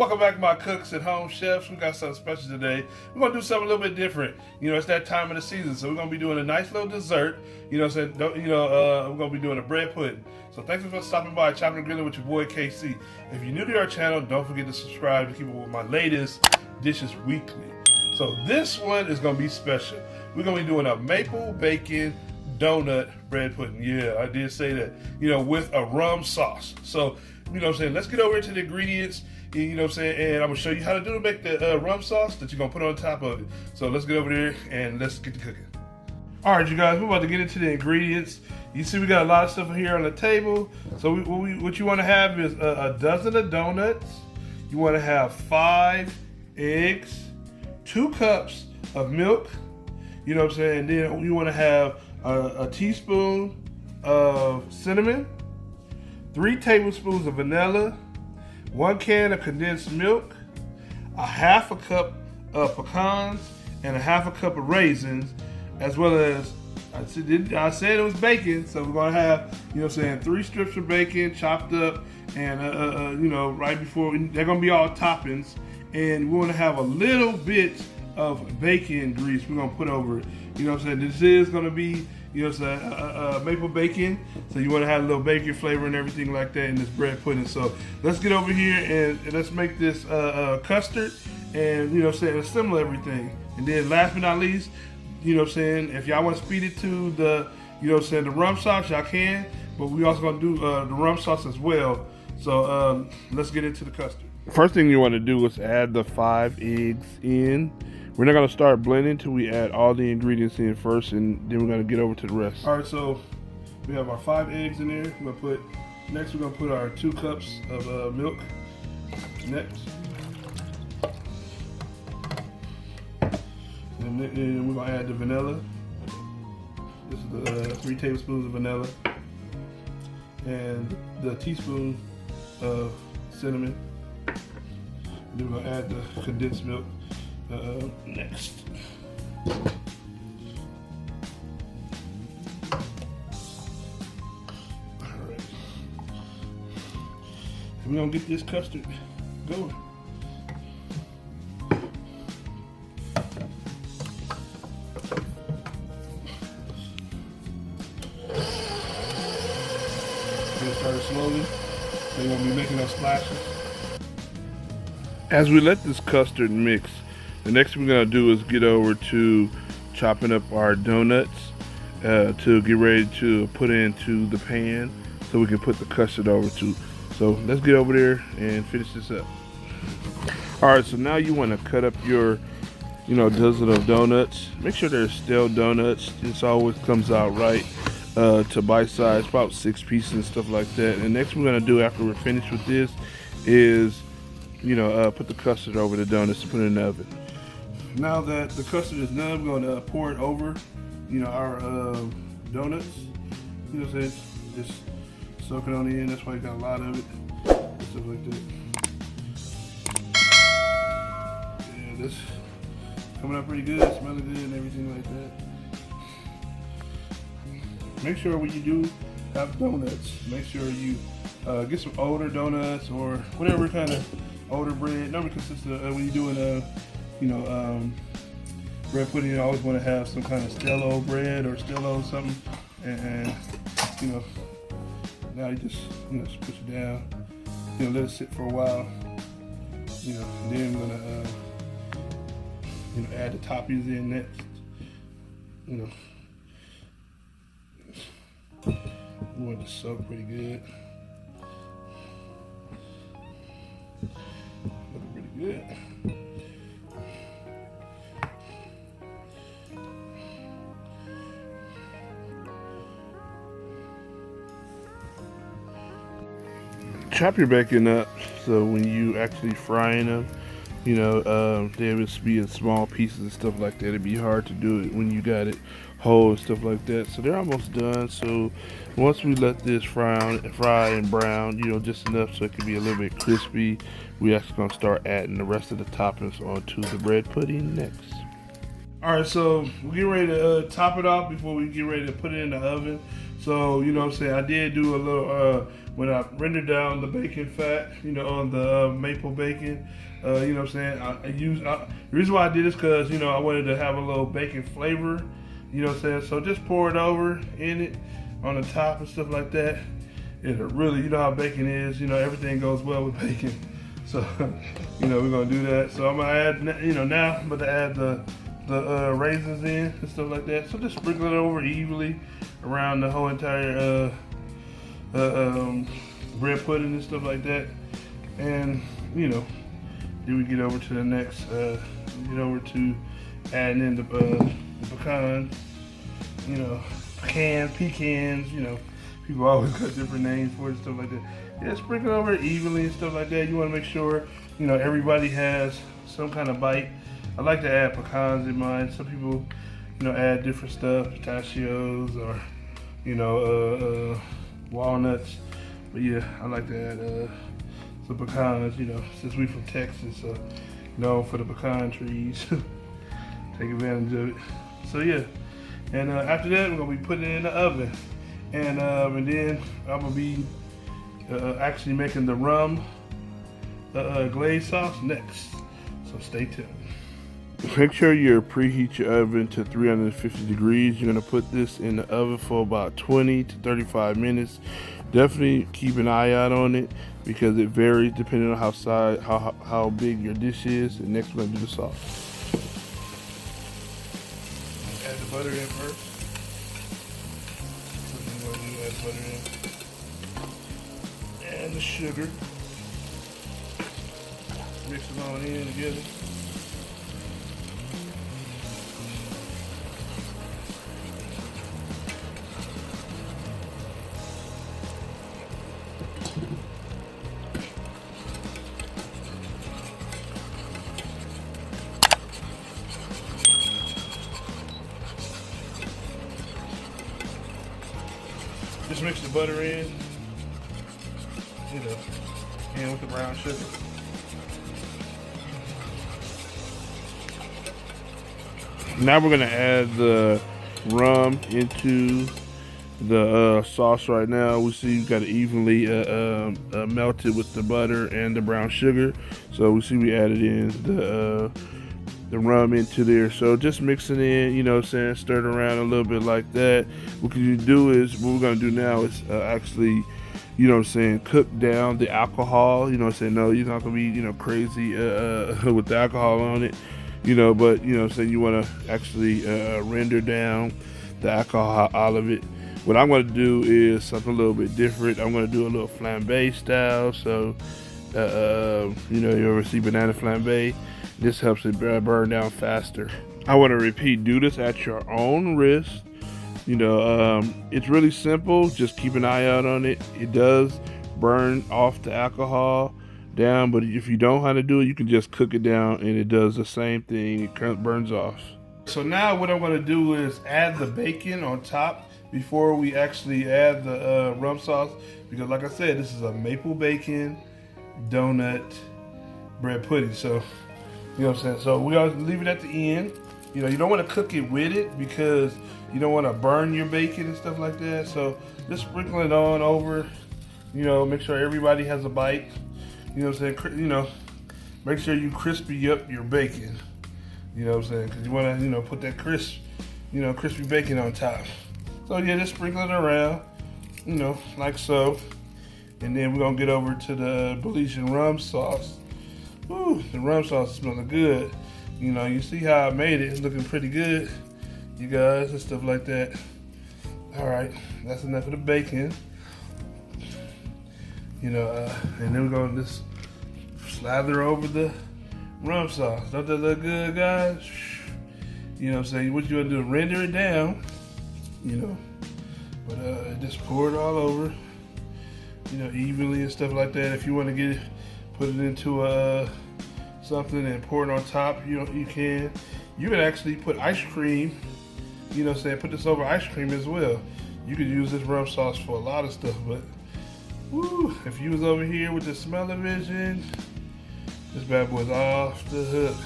Welcome back, my cooks and home chefs. We got something special today. We're gonna do something a little bit different. You know, it's that time of the season, so we're gonna be doing a nice little dessert. You know what I'm saying? We're gonna be doing a bread pudding. So thanks for stopping by, chopping and grilling with your boy KC. If you're new to our channel, don't forget to subscribe to keep up with my latest dishes weekly. So this one is gonna be special. We're gonna be doing a maple bacon donut bread pudding. Yeah, I did say that. You know, with a rum sauce. So, you know what I'm saying? Let's get over into the ingredients. You know what I'm saying? And I'm gonna show you how to make the rum sauce that you're gonna put on top of it. So let's get over there and let's get to cooking. All right, you guys, we're about to get into the ingredients. You see we got a lot of stuff here on the table. So what you wanna have is a dozen of donuts. You wanna have 5 eggs, 2 cups of milk. You know what I'm saying? Then you wanna have a teaspoon of cinnamon, 3 tablespoons of vanilla, 1 can of condensed milk, a half a cup of pecans, and a half a cup of raisins, as well as, I said it was bacon, so we're gonna have, you know what I'm saying, 3 strips of bacon chopped up, and you know, right before, they're gonna be all toppings, and we wanna have a little bit of bacon grease we're gonna put over it. You know what I'm saying? This is gonna be, you know what I'm saying, maple bacon, so you want to have a little bacon flavor and everything like that in this bread pudding. So let's get over here and let's make this custard, and you know what I'm saying, assemble everything. And then last but not least, you know what I'm saying, if y'all want to speed it to the, you know what I'm saying, the rum sauce, y'all can, but we also gonna do the rum sauce as well. So let's get into the custard. First thing you want to do is add the 5 eggs in. We're not going to start blending until we add all the ingredients in first, and then we're going to get over to the rest. All right, so we have our 5 eggs in there. We're going to put our 2 cups of milk next. And then we're going to add the vanilla. This is the 3 tablespoons of vanilla. And the teaspoon of cinnamon. And then we're going to add the condensed milk. Next. Alright. We're gonna get this custard going. Get started slowly. So you won't be making no splashes. As we let this custard mix, the next thing we're gonna do is get over to chopping up our donuts to get ready to put into the pan so we can put the custard over to. So let's get over there and finish this up. All right, so now you wanna cut up your, you know, dozen of donuts. Make sure they're stale donuts. This always comes out right to bite size, about 6 pieces and stuff like that. And next we're gonna do after we're finished with this is, you know, put the custard over the donuts to put it in the oven. Now that the custard is done, we're going to pour it over, you know, our donuts. You know what I'm saying? Just soak it on in. That's why you got a lot of it. Stuff like that. Yeah, this coming out pretty good, smelling good, and everything like that. Make sure when you do have donuts, make sure you get some older donuts or whatever kind of older bread. Normally consists of when you're doing you know, bread pudding, you always want to have some kind of stale bread or stale something, and you know, now you just, you know, just push it down, you know, let it sit for a while, you know, and then we're gonna you know, add the toppings in next, you know. We want it to soak pretty good. Looking pretty good. Chop your bacon up so when you actually frying them, you know, they will be in small pieces and stuff like that. It'd be hard to do it when you got it whole and stuff like that. So they're almost done. So once we let this fry and brown, you know, just enough so it can be a little bit crispy, we actually gonna start adding the rest of the toppings onto the bread pudding next. All right, so we're getting ready to top it off before we get ready to put it in the oven. So, you know what I'm saying, I did do a little, when I render down the bacon fat, you know, on the maple bacon. You know what I'm saying? The reason why I did this because, you know, I wanted to have a little bacon flavor. You know what I'm saying? So just pour it over in it on the top and stuff like that. It'll really, you know how bacon is, you know, everything goes well with bacon. So, you know, we're gonna do that. So I'm gonna add, you know, now I'm gonna add the raisins in and stuff like that. So just sprinkle it over evenly around the whole entire bread pudding and stuff like that. And, you know, then we get over to the next, get over to adding in the pecans, you know, pecans, you know, people always got different names for it and stuff like that. Yeah, sprinkle over it evenly and stuff like that. You want to make sure, you know, everybody has some kind of bite. I like to add pecans in mine. Some people, you know, add different stuff, pistachios or, you know, walnuts. But yeah, I like to add some pecans, you know, since we from Texas, so known for the pecan trees. Take advantage of it. So yeah, and after that, we're gonna be putting it in the oven, and then I'm gonna be actually making the rum glaze sauce next. So stay tuned. Make sure you preheat your oven to 350 degrees. You're gonna put this in the oven for about 20 to 35 minutes. Definitely keep an eye out on it because it varies depending on how big your dish is. And next we're gonna do the sauce. Add the butter in first. Add butter in. And the sugar. Mix it all in together. Just mix the butter in, you know, and with the brown sugar. Now we're gonna add the rum into the sauce right now. We see you've got it evenly melted with the butter and the brown sugar. So we see we added in the rum into there. So just mix it in, you know what I'm saying, stir it around a little bit like that. What you do is, what we're gonna do now is actually, you know what I'm saying, cook down the alcohol, you know what I'm saying. No, you're not gonna be, you know, crazy with the alcohol on it, you know, but you know what I'm saying, you wanna actually render down the alcohol out of it. What I'm gonna do is something a little bit different. I'm gonna do a little flambe style. So, you know, you ever see banana flambe? This helps it burn down faster. I want to repeat, do this at your own risk. You know, it's really simple. Just keep an eye out on it. It does burn off the alcohol down, but if you don't know how to do it, you can just cook it down and it does the same thing. It burns off. So now what I'm going to do is add the bacon on top before we actually add the rum sauce, because like I said, this is a maple bacon donut bread pudding. So, you know what I'm saying? So we always leave it at the end. You know, you don't want to cook it with it because you don't want to burn your bacon and stuff like that. So just sprinkle it on over, you know, make sure everybody has a bite. You know what I'm saying? You know, make sure you crispy up your bacon. You know what I'm saying? Because you want to, you know, put that crispy bacon on top. So yeah, just sprinkle it around, you know, like so. And then we're going to get over to the Belizean rum sauce. Ooh, the rum sauce is smelling good. You know, you see how I made it. It's looking pretty good, you guys, and stuff like that. All right, that's enough of the bacon. You know, and then we're going to just slather over the rum sauce. Don't that look good, guys? You know what I'm saying? What you want to do, render it down, you know, but just pour it all over, you know, evenly and stuff like that. If you want to get it, put it into something and pour it on top, you know, you can. You can actually put ice cream, you know what I'm saying, put this over ice cream as well. You could use this rum sauce for a lot of stuff, but woo, if you was over here with the smell-o-vision, this bad boy's off the hook.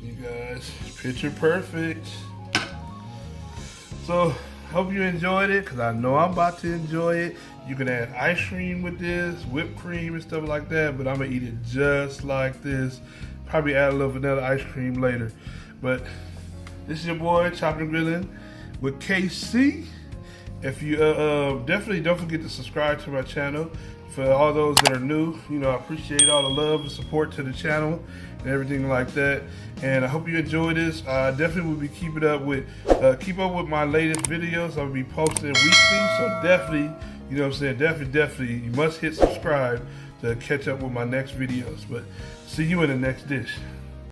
You guys, picture perfect. So hope you enjoyed it, because I know I'm about to enjoy it. You can add ice cream with this, whipped cream and stuff like that, but I'm going to eat it just like this. Probably add a little vanilla ice cream later. But this is your boy, Chopping and Grilling with KC. If you definitely don't forget to subscribe to my channel. For all those that are new, you know, I appreciate all the love and support to the channel and everything like that. And I hope you enjoy this. I definitely will be keep up with my latest videos. I'll be posting weekly, so definitely, you know what I'm saying, definitely, you must hit subscribe to catch up with my next videos. But see you in the next dish.